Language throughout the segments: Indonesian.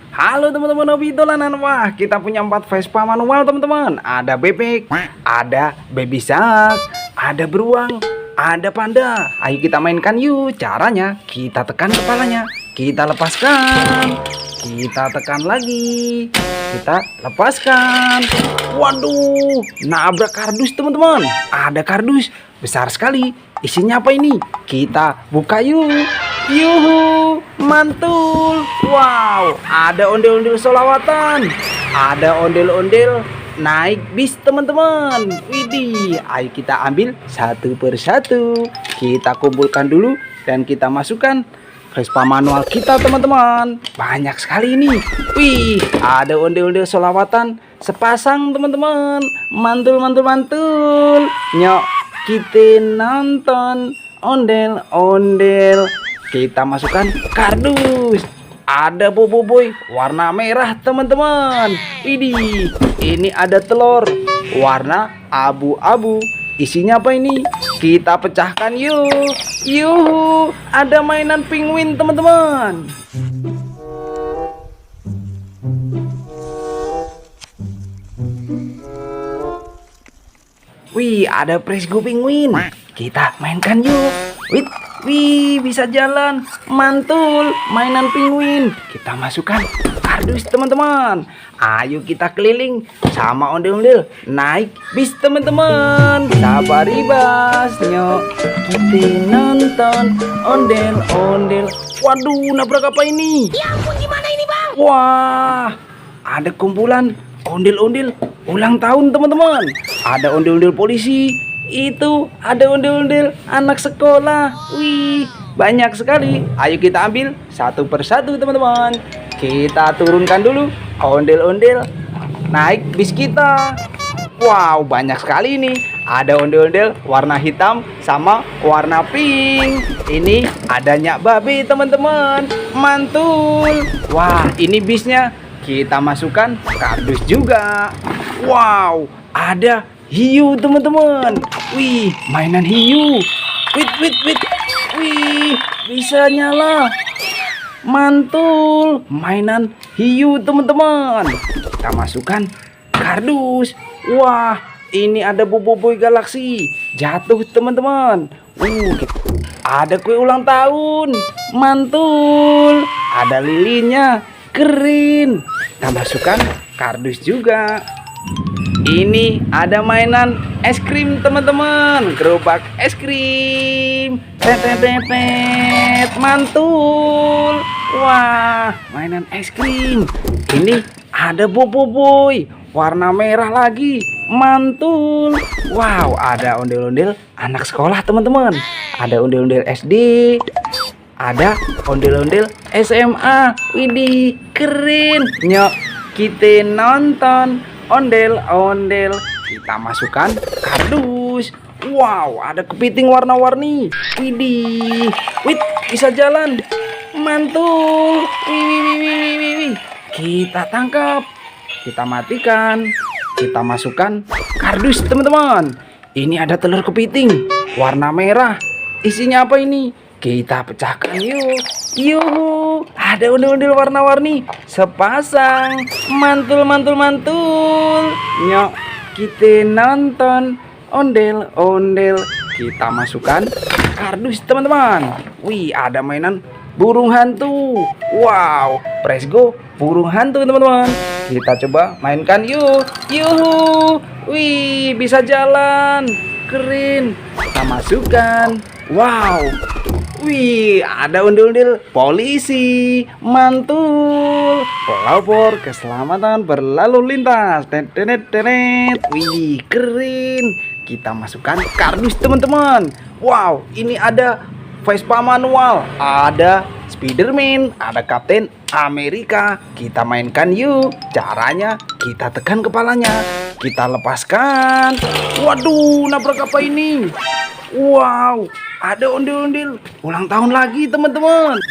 Halo teman-teman hobi dolanan. Wah, kita punya 4 Vespa manual teman-teman. Ada bebek, ada baby shark, ada beruang, ada panda. Ayo kita mainkan yuk. Caranya kita tekan kepalanya, kita lepaskan, kita tekan lagi, kita lepaskan. Waduh, nabrak kardus teman-teman. Ada kardus besar sekali. Isinya apa ini? Kita buka yuk. Yuhu, mantul. Wow, ada ondel-ondel solawatan, ada ondel-ondel naik bis teman-teman. Widih, ayo kita ambil satu persatu. Kita kumpulkan dulu dan kita masukkan Vespa manual kita teman-teman. Banyak sekali ini. Wih, ada ondel-ondel solawatan sepasang teman-teman. Mantul, mantul, mantul. Nyok, kita nonton ondel-ondel. Kita masukkan kardus. Ada boboiboy warna merah teman-teman. Ini ada telur warna abu-abu. Isinya apa ini? Kita pecahkan yuk. Yuhu, ada mainan penguin teman-teman. Wih, ada Presgo penguin. Kita mainkan yuk. Wih, bisa jalan. Mantul, mainan penguin. Kita masukkan kardus teman-teman. Ayo kita keliling sama ondel-ondel. Naik bis teman-teman. Sabari basnya. Kita nonton ondel-ondel. Waduh, nabrak apa ini? Ya ampun, gimana ini bang? Wah, ada kumpulan ondel-ondel ulang tahun teman-teman. Ada ondel-ondel polisi. Itu ada ondel-ondel anak sekolah. Wih, banyak sekali. Ayo kita ambil satu persatu teman-teman. Kita turunkan dulu ondel-ondel naik bis kita. Wow, banyak sekali ini. Ada ondel-ondel warna hitam sama warna pink. Ini ada Nyak Babe teman-teman. Mantul. Wah, ini bisnya. Kita masukkan kardus juga. Wow, ada hiu teman-teman. Wih, mainan hiu. Wih, bisa nyala. Mantul, mainan hiu teman-teman. Kita masukkan kardus. Wah, ini ada boboiboy galaksi. Jatuh teman-teman. Ada kue ulang tahun. Mantul. Ada lilinnya. Keren. Kita masukkan kardus juga. Ini ada mainan es krim teman-teman. Gerobak es krim. Tetetetet. Mantul. Wah, mainan es krim. Ini ada boboiboy warna merah lagi. Mantul. Wow, ada ondel-ondel anak sekolah teman-teman. Ada ondel-ondel SD. Ada ondel-ondel SMA. Widih, keren. Nyok, kita nonton ondel-ondel. Kita masukkan kardus. Wow, ada kepiting warna-warni. Widih, bisa jalan. Mantul. Wih. Kita tangkap. Kita matikan. Kita masukkan kardus teman-teman. Ini ada telur kepiting warna merah. Isinya apa ini? Kita pecahkan yuk. Yuhu, ada ondel-ondel warna-warni sepasang. Mantul, mantul, mantul. Nyok, kita nonton ondel-ondel. Kita masukkan kardus teman-teman. Wih, ada mainan burung hantu. Wow, Presgo burung hantu teman-teman. Kita coba mainkan yuk. Yuhu, wih, bisa jalan. Keren. Kita masukkan. Wow. Wih, ada ondel-ondel polisi. Mantul. Pelopor keselamatan berlalu lintas. Tenet. Wih, keren. Kita masukkan kardus teman-teman. Wow, ini ada Vespa manual. Ada Spiderman, ada Kapten Amerika. Kita mainkan yuk. Caranya kita tekan kepalanya, kita lepaskan. Waduh, nabrak apa ini? Wow, ada ondel-ondel ulang tahun lagi teman-teman.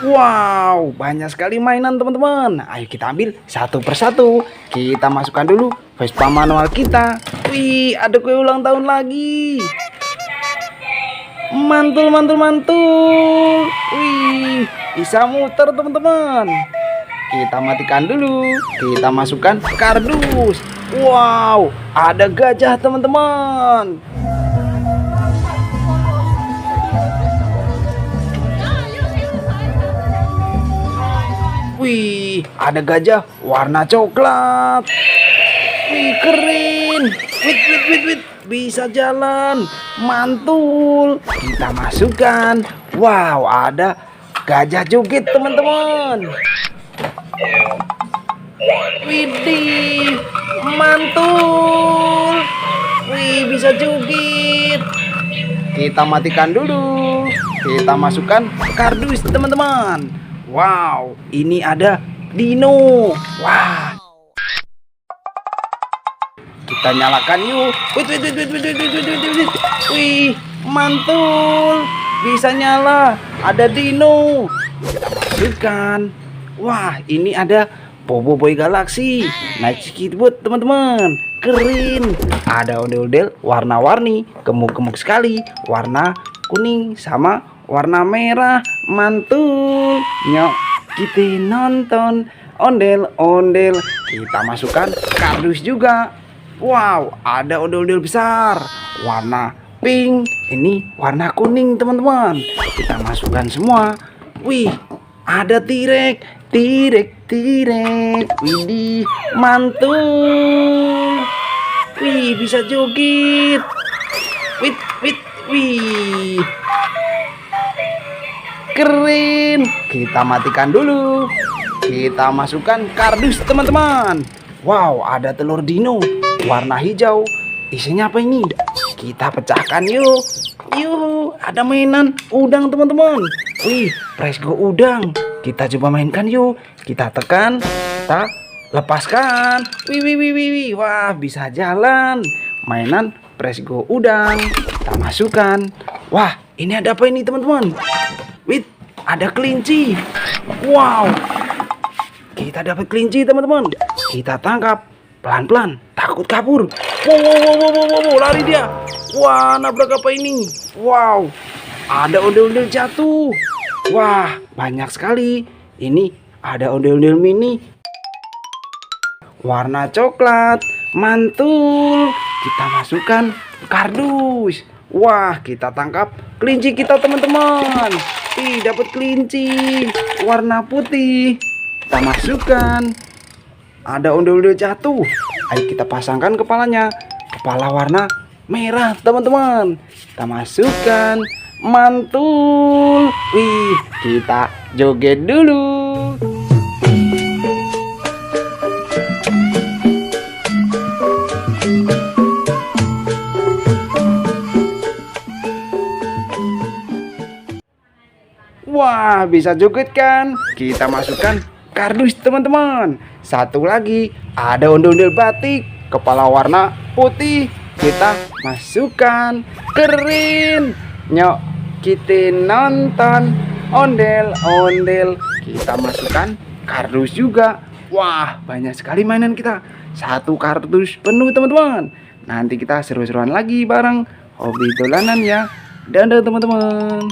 Wow, banyak sekali mainan teman-teman. Ayo kita ambil satu persatu. Kita masukkan dulu Vespa manual kita. Wih, ada kue ulang tahun lagi. Mantul. Wih, bisa muter teman-teman. kita matikan dulu. Kita masukkan kardus. Wow, ada gajah teman-teman. Wih, ada gajah warna coklat. Wih, keren. Wait. Bisa jalan. Mantul. Kita masukkan. Wow, ada gajah joget teman-teman. Widih, mantul. Wih, bisa joget. Kita matikan dulu. Kita masukkan kardus teman-teman. Wow, ini ada dino. Wah, kita nyalakan yuk. Wait. Wih, mantul. Bisa nyala. Ada dino. Kita masukkan. Wah, ini ada Bobo Boy Galaxy. Naik skateboard teman-teman. Keren. Ada ondel-ondel warna-warni. Gemuk-gemuk sekali. Warna kuning sama warna merah. Mantul. Nyok, kita nonton ondel-ondel. Kita masukkan kardus juga. Wow, ada ondel-ondel besar warna pink. Ini warna kuning teman-teman. Kita masukkan semua. Wih, ada T-Rex. Widih, mantul. Wih, bisa joget. Wih, keren. Kita matikan dulu. Kita masukkan kardus teman-teman. Wow, ada telur dino warna hijau. Isinya apa ini? Kita pecahkan yuk. Yuk, ada mainan udang teman-teman. Wih, Press Go udang. Kita coba mainkan yuk. Kita tekan, kita lepaskan. Wih. Wah, bisa jalan. Mainan Press Go udang. Kita masukkan. Wah, ini ada apa ini teman-teman? Wih, ada kelinci. Wow, kita dapat kelinci teman-teman. Kita tangkap pelan-pelan. Takut kabur. Wow, lari dia. Wah, nabrak apa ini? Wow, ada ondel-ondel jatuh. Wah, banyak sekali. Ini ada ondel-ondel mini warna coklat. Mantul. Kita masukkan kardus. Wah, kita tangkap kelinci kita teman-teman. Ih, dapat kelinci warna putih. Kita masukkan. Ada ondel-ondel jatuh. Ayo kita pasangkan kepalanya. Kepala warna merah teman-teman. Kita masukkan. Mantul. Wih, kita joget dulu. Wah, bisa joget kan? Kita masukkan kardus teman-teman. Satu lagi, ada ondel-ondel batik. Kepala warna putih. Kita masukkan. Keren. Nyok, kita nonton ondel-ondel. Kita masukkan kardus juga. Wah, banyak sekali mainan kita. Satu kardus penuh teman-teman. Nanti kita seru-seruan lagi bareng Hobi Dolanan ya. Dadah teman-teman.